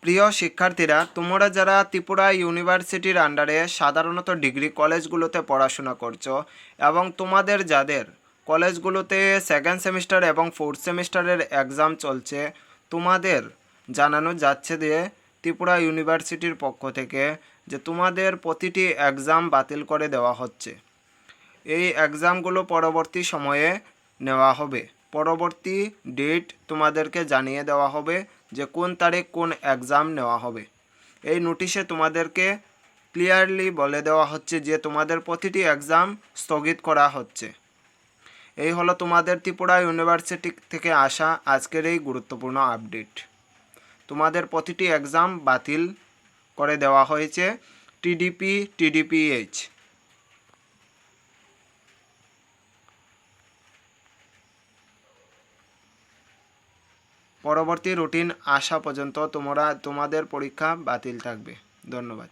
প্রিয় শিক্ষার্থীরা, তোমরা যারা ত্রিপুরা ইউনিভার্সিটির আন্ডারে সাধারণত ডিগ্রি কলেজগুলোতে পড়াশোনা করছো এবং তোমাদের যাদের কলেজগুলোতে সেকেন্ড সেমিস্টার এবং ফোর্থ সেমিস্টারের এক্সাম চলছে, তোমাদের জানানো যাচ্ছে যে ত্রিপুরা ইউনিভার্সিটির পক্ষ থেকে যে তোমাদের প্রতিটি এক্সাম বাতিল করে দেওয়া হচ্ছে। এই এক্সামগুলো পরবর্তী সময়ে নেওয়া হবে। পরবর্তী ডেট তোমাদেরকে জানিয়ে দেওয়া হবে যে কোন তারিখ কোন এক্সাম নেওয়া হবে। এই নোটিশে তোমাদেরকে ক্লিয়ারলি বলে দেওয়া হচ্ছে যে তোমাদের প্রতিটি এক্সাম স্থগিত করা হচ্ছে। এই হলো তোমাদের ত্রিপুরা ইউনিভার্সিটি থেকে আসা আজকের এই গুরুত্বপূর্ণ আপডেট। তোমাদের প্রতিটি এক্সাম বাতিল করে দেওয়া হয়েছে টিডিপি, টিডিপিএইচ। পরবর্তী রুটিন আসা পর্যন্ত তোমাদের পরীক্ষা বাতিল থাকবে। ধন্যবাদ।